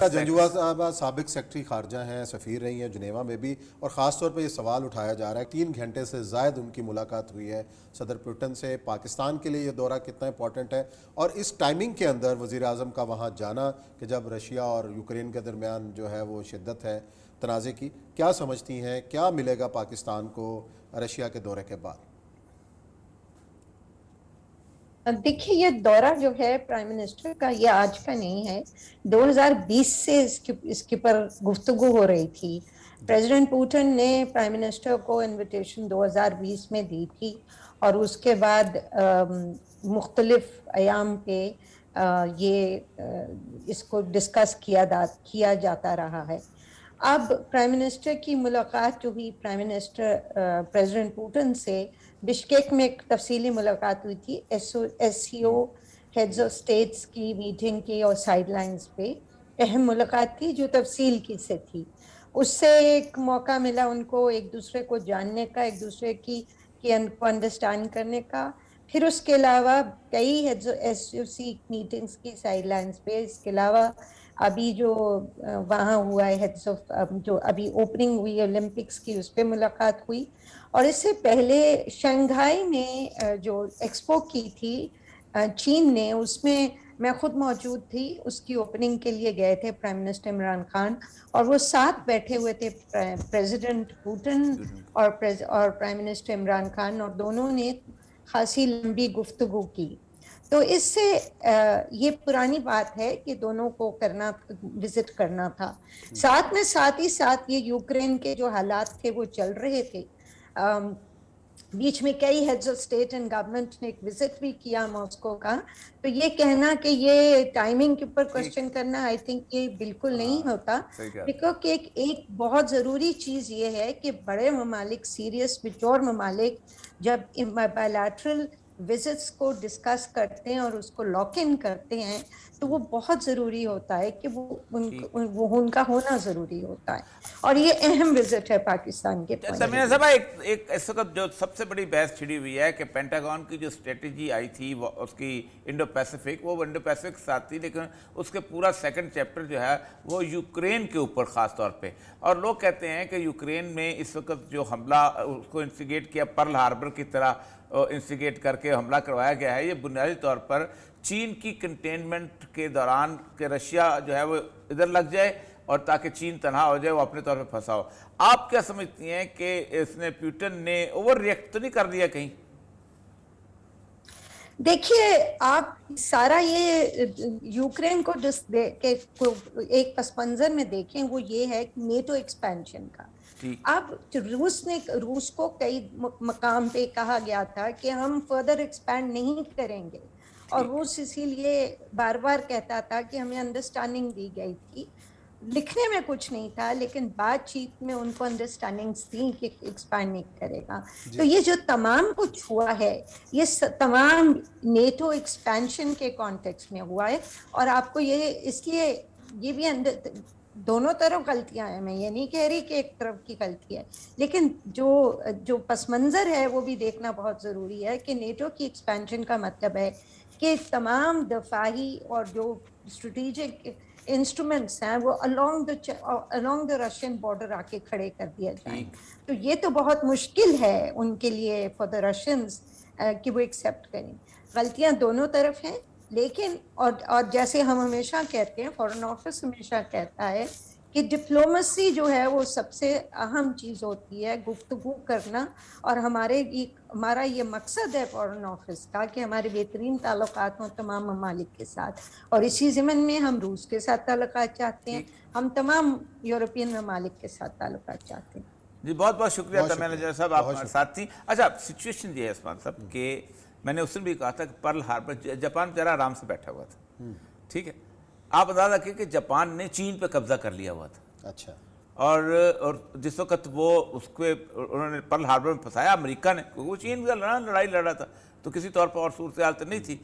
جنجوا صاحبہ سابق سیکرٹری خارجہ ہیں، سفیر رہی ہیں جنیوا میں بھی، اور خاص طور پہ یہ سوال اٹھایا جا رہا ہے 3 گھنٹے سے زائد ان کی ملاقات ہوئی ہے صدر پوٹن سے۔ پاکستان کے لیے یہ دورہ کتنا امپورٹنٹ ہے، اور اس ٹائمنگ کے اندر وزیر اعظم کا وہاں جانا کہ جب رشیا اور یوکرین کے درمیان جو ہے وہ شدت ہے تنازع کی، کیا سمجھتی ہیں کیا ملے گا پاکستان کو رشیا کے دورے کے بعد؟ دیکھیے یہ دورہ جو ہے پرائم منسٹر کا یہ آج کا نہیں ہے، 2020 سے اس کے پر گفتگو ہو رہی تھی۔ پریزیڈنٹ پوٹن نے پرائم منسٹر کو انویٹیشن 2020 میں دی تھی، اور اس کے بعد مختلف ایام پہ یہ اس کو ڈسکس کیا جاتا رہا ہے۔ اب پرائم منسٹر کی ملاقات جو ہوئی پریزیڈنٹ پوٹن سے بشکیک میں ایک تفصیلی ملاقات ہوئی تھی S C O heads of states کی میٹنگ کی، اور سائیڈ لائنز پہ اہم ملاقات تھی جو تفصیل کی سے تھی۔ اس سے ایک موقع ملا ان کو ایک دوسرے کو جاننے کا، ایک دوسرے کی کو انڈرسٹینڈ کرنے کا۔ پھر اس کے علاوہ کئی ایس او سی میٹنگز کی سائیڈ لائنز پہ، اس کے علاوہ ابھی جو وہاں ہوا ہے جو ابھی اوپننگ ہوئی اولمپکس کی، اس پہ ملاقات ہوئی۔ اور اس سے پہلے شنگھائی میں جو ایکسپو کی تھی چین نے، اس میں خود موجود تھی، اس کی اوپننگ کے لیے گئے تھے پرائم منسٹر عمران خان، اور وہ ساتھ بیٹھے ہوئے تھے پریزیڈنٹ پوٹن اور پرائم منسٹر عمران خان، اور دونوں نے خاصی لمبی گفتگو کی۔ تو اس سے یہ پرانی بات ہے کہ دونوں کو وزٹ کرنا تھا۔ ساتھ ہی ساتھ یہ یوکرین کے جو حالات تھے وہ چل رہے تھے، بیچ میں کئی heads of state and government نے ایک وزٹ بھی کیا ماسکو کا۔ تو یہ کہنا کہ یہ ٹائمنگ کے اوپر کوشچن کرنا آئی تھنک یہ بالکل نہیں ہوتا، کیونکہ ایک بہت ضروری چیز یہ ہے کہ بڑے ممالک سیریس میچور ممالک جب بائیلیٹرل وزٹس کو ڈسکس کرتے ہیں اور اس کو لاک ان کرتے ہیں تو وہ بہت ضروری ہوتا ہے کہ وہ ان کا ہونا ضروری ہوتا ہے، اور یہ اہم وزٹ ہے پاکستان کے سمیع صاحبہ ایک اس وقت جو سب سے بڑی بحث چھڑی ہوئی ہے کہ پینٹاگون کی جو اسٹریٹجی آئی تھی اس کی انڈو پیسیفک، وہ انڈو پیسیفک ساتھ تھی، لیکن اس کے پورا سیکنڈ چیپٹر جو ہے وہ یوکرین کے اوپر خاص طور پہ، اور لوگ کہتے ہیں کہ یوکرین میں اس وقت جو حملہ اس کو انسٹیگیٹ کیا پرل ہاربر کی طرح انسٹیگیٹ کر کے حملہ کروایا گیا ہے، یہ بنیادی طور پر چین کی کنٹینمنٹ کے دوران کہ رشیا جو ہے وہ ادھر لگ جائے اور تاکہ چین تنہا ہو جائے، وہ اپنے طور پہ پھنسا ہو۔ آپ کیا سمجھتی ہیں کہ اس نے پیوٹن نے اوور ریئیکٹ تو نہیں کر دیا کہیں؟ دیکھیے آپ سارا یہ یوکرین کو ایک پس منظر میں دیکھیں، وہ یہ ہے نیٹو ایکسپینشن کا۔ اب روس کو کئی مقام پہ کہا گیا تھا کہ ہم فردر ایکسپینڈ نہیں کریں گے، اور روس اسی لیے بار بار کہتا تھا کہ ہمیں انڈرسٹینڈنگ دی گئی تھی، لکھنے میں کچھ نہیں تھا لیکن بات چیت میں ان کو انڈرسٹینڈنگز تھی کہ ایکسپینڈ نہیں کرے گا۔ تو یہ جو تمام کچھ ہوا ہے یہ تمام نیٹو ایکسپینشن کے کانٹیکس میں ہوا ہے، اور آپ کو اس لیے یہ بھی دونوں طرف غلطیاں ہیں، میں یہ نہیں کہہ رہی کہ ایک طرف کی غلطی ہے، لیکن جو پس منظر ہے وہ بھی دیکھنا بہت ضروری ہے کہ نیٹو کی ایکسپینشن کا مطلب ہے کہ تمام دفاعی اور جو اسٹریٹجک انسٹرومنٹس ہیں وہ along the رشین بارڈر آ کے کھڑے کر دیا جائیں۔ تو یہ تو بہت مشکل ہے ان کے لیے فار دا رشینز کہ وہ ایکسیپٹ کریں۔ غلطیاں دونوں طرف ہیں، لیکن اور جیسے ہم ہمیشہ کہتے ہیں، فورن آفس ہمیشہ کہتا ہے کہ ڈپلومسی جو ہے وہ سب سے اہم چیز ہوتی ہے، گفتگو کرنا، اور ہمارا یہ مقصد ہے فورن آفس کا کہ ہمارے بہترین تعلقات ہوں تمام ممالک کے ساتھ، اور اسی ضمن میں ہم روس کے ساتھ تعلقات چاہتے ہیں، ہم تمام یورپین ممالک کے ساتھ تعلقات چاہتے ہیں۔ جی بہت بہت شکریہ تمیہ نجار صاحب، آپ ہمارے ساتھ تھیں۔ اچھا سچویشن یہ ہے عثمان صاحب کہ میں نے اس دن بھی کہا تھا کہ پرل ہاربر جاپان ذرا آرام سے بیٹھا ہوا تھا، ٹھیک ہے، آپ اندازہ رکھیں کہ جاپان نے چین پہ قبضہ کر لیا ہوا تھا، اچھا، اور جس وقت وہ اس کو انہوں نے پرل ہاربر میں پھنسایا امریکہ نے، وہ چین کا لڑائی لڑ رہا تھا تو کسی طور پر اور صورتحال تو نہیں تھی،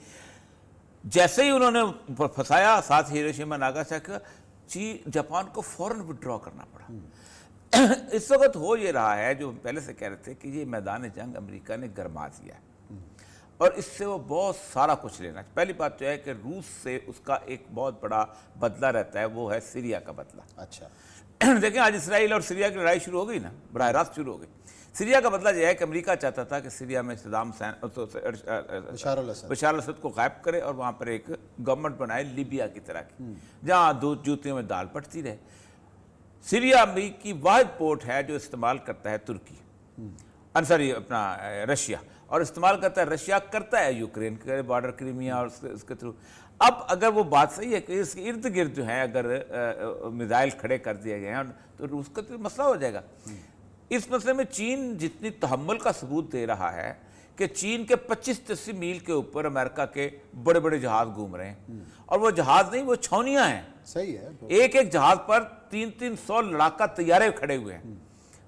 جیسے ہی انہوں نے پھنسایا ساتھ ہیروشیما ناگاساکی، جاپان کو فوراً وڈرا کرنا پڑا۔ اس وقت ہو یہ رہا ہے جو پہلے سے کہہ رہے تھے کہ یہ میدان جنگ امریکہ نے گرما دیا ہے، اور اس سے وہ بہت سارا کچھ لینا. پہلی بات تو ہے کہ روس سے اس کا ایک بہت بڑا بدلہ رہتا ہے, وہ ہے سیریا کا بدلہ. اچھا دیکھیں آج اسرائیل اور سیریا کی لڑائی شروع ہو گئی نا, براہ راست شروع ہو گئی. سیریا کا بدلہ یہ ہے کہ امریکہ چاہتا تھا کہ سیریا میں بشار الاسد بشار الاسد کو غائب کرے اور وہاں پر ایک گورنمنٹ بنائے لیبیا کی طرح کی, جہاں دودھ جوتیوں میں دال پٹتی رہے. سیریا امریکہ کی واحد پورٹ ہے جو استعمال کرتا ہے ترکی, سوری اپنا رشیا, اور استعمال کرتا ہے رشیا, کرتا ہے یوکرین کے بارڈر کرائمیا اور اس کے تھرو. اب اگر وہ بات صحیح ہے کہ اس کے ارد گرد جو ہیں اگر میزائل کھڑے کر دیے گئے ہیں تو روس کا تو مسئلہ ہو جائے گا. اس مسئلے میں چین جتنی تحمل کا ثبوت دے رہا ہے کہ چین کے 25-30 میل کے اوپر امریکہ کے بڑے بڑے جہاز گھوم رہے ہیں, اور وہ جہاز نہیں, وہ چھاؤنیاں ہیں. صحیح ہے. ایک ایک جہاز پر 300 لڑاکا طیارے کھڑے ہوئے ہیں.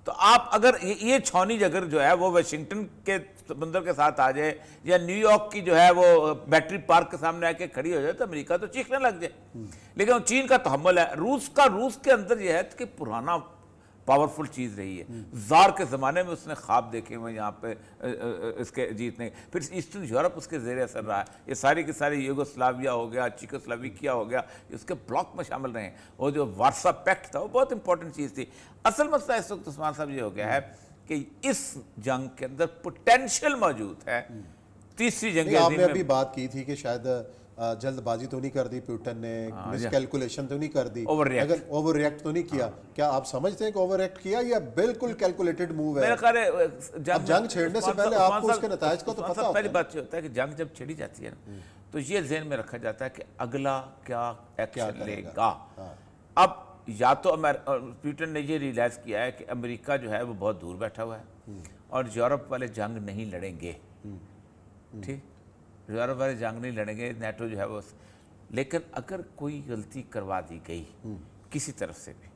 تو آپ اگر یہ چھاؤنی اگر جو ہے وہ واشنگٹن کے سمندر کے ساتھ آ جائے یا نیو یارک کی جو ہے وہ بیٹری پارک کے سامنے آ کے کھڑی ہو جائے تو امریکہ تو چیخنے لگ جائے. لیکن چین کا تحمل ہے. روس کے اندر یہ ہے کہ پرانا پاورفل چیز رہی ہے. زار کے زمانے میں اس نے خواب دیکھے ہوئے یہاں پہ اس کے جیتنے, پھر ایسٹرن یورپ اس کے زیر اثر رہا ہے. یہ ساری کی ساری یوگوسلاویا ہو گیا, چیکوسلاویکیا ہو گیا, اس کے بلاک میں شامل رہے ہیں. وہ جو وارسا پیکٹ تھا وہ بہت امپورٹنٹ چیز تھی. اصل مسئلہ اس وقت عثمان صاحب یہ ہو گیا ہے کہ اس جنگ کے اندر پوٹینشیل موجود ہے تیسری جنگ آپ عظیم نے میں. ابھی بات کی تھی کہ شاید جلد بازی تو نہیں کر دی پیوٹن نے, مس کیلکولیشن تو نہیں کر دی, اگر اوور ریئیکٹ تو نہیں کیا. کیا آپ سمجھتے ہیں کہ اوور ریئیکٹ کیا یا بالکل کیلکولیٹڈ موو ہے؟ میرا خیال ہے اب جنگ چھیڑنے سے پہلے آپ کو اس کے نتائج کا تو پتہ ہوتا ہے. پہلی بات یہ ہوتا ہے کہ جنگ جب چھڑی جاتی ہے نا تو یہ ذہن میں رکھا جاتا ہے کہ اگلا کیا ایکشن لے گا. اب یا تو پیوٹن نے یہ ریئلائز کیا ہے کہ امریکہ جو ہے وہ بہت دور بیٹھا ہوا ہے اور یورپ والے جنگ نہیں لڑیں گے. ٹھیک, یورپ والے جنگ نہیں لڑیں گے, نیٹو جو ہے وہ. لیکن اگر کوئی غلطی کروا دی گئی کسی طرف سے بھی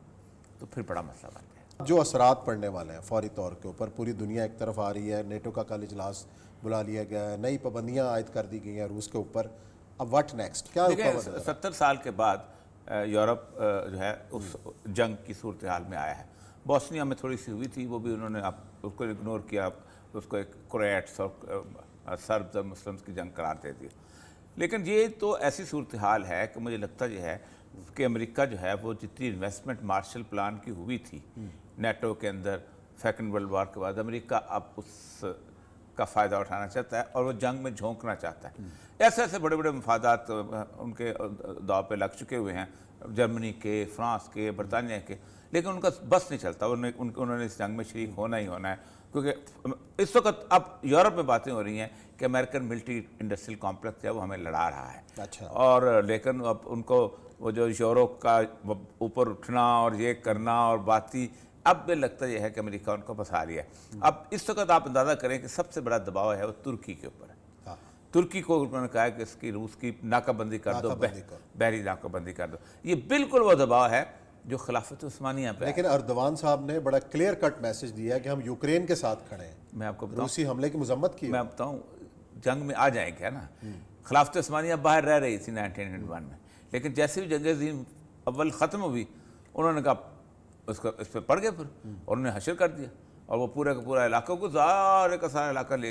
تو پھر بڑا مسئلہ بن جائے. جو اثرات پڑنے والے ہیں فوری طور کے اوپر, پوری دنیا ایک طرف آ رہی ہے, نیٹو کا کل اجلاس بلا لیا گیا ہے, نئی پابندیاں عائد کر دی گئی ہیں روس کے اوپر. اب واٹ نیکسٹ, کیا 70 سال کے بعد یورپ جو ہے اس جنگ کی صورتحال میں آیا ہے. بوسنیا میں تھوڑی سی ہوئی تھی, وہ بھی انہوں نے اس کو اگنور کیا, اس کو ایک کرویٹس اور سربز اور مسلمس کی جنگ قرار دے دیا. لیکن یہ تو ایسی صورتحال ہے کہ مجھے لگتا یہ ہے کہ امریکہ جو ہے وہ جتنی انویسٹمنٹ مارشل پلان کی ہوئی تھی نیٹو کے اندر سیکنڈ ورلڈ وار کے بعد, امریکہ اب اس کا فائدہ اٹھانا چاہتا ہے اور وہ جنگ میں جھونکنا چاہتا ہے. ایسے ایسے بڑے بڑے مفادات ان کے داؤ پہ لگ چکے ہوئے ہیں, جرمنی کے, فرانس کے, برطانیہ کے, لیکن ان کا بس نہیں چلتا. انہوں نے اس جنگ میں شریک ہونا ہی ہونا ہے, کیونکہ اس وقت اب یورپ میں باتیں ہو رہی ہیں کہ امریکن ملٹری انڈسٹریل کمپلیکس ہے وہ ہمیں لڑا رہا ہے. اچھا. اور لیکن اب ان کو وہ جو یورپ کا اوپر اٹھنا اور یہ کرنا اور باتی, اب بھی لگتا یہ ہے کہ امریکہ ان کو پھنسا رہی ہے. اب اس وقت آپ اندازہ کریں کہ سب سے بڑا دباؤ ہے وہ ترکی کے اوپر ہے. ترکی کو انہوں نے کہا کہ اس کی روس کی ناکہ بندی کر دو, بحری ناکہ بندی کر دو. یہ بالکل وہ دباؤ ہے جو خلافت عثمانیہ پہ. لیکن اردوان صاحب نے بڑا کلیئر کٹ میسج دیا ہے کہ ہم یوکرین کے ساتھ کھڑے ہیں. میں آپ کو بتاؤں, روسی حملے کی مذمت کی. میں بتاؤں, جنگ میں آ جائیں گے نا. خلافت عثمانیہ باہر رہ رہی تھی 1991 میں, لیکن جیسے بھی جنگ عظیم اول ختم ہوئی انہوں نے کہا اس پہ پڑ گئے پھر, اور انہوں نے حشر کر دیا اور وہ پورے کا پورا علاقہ کو سارے کا سارا علاقہ لے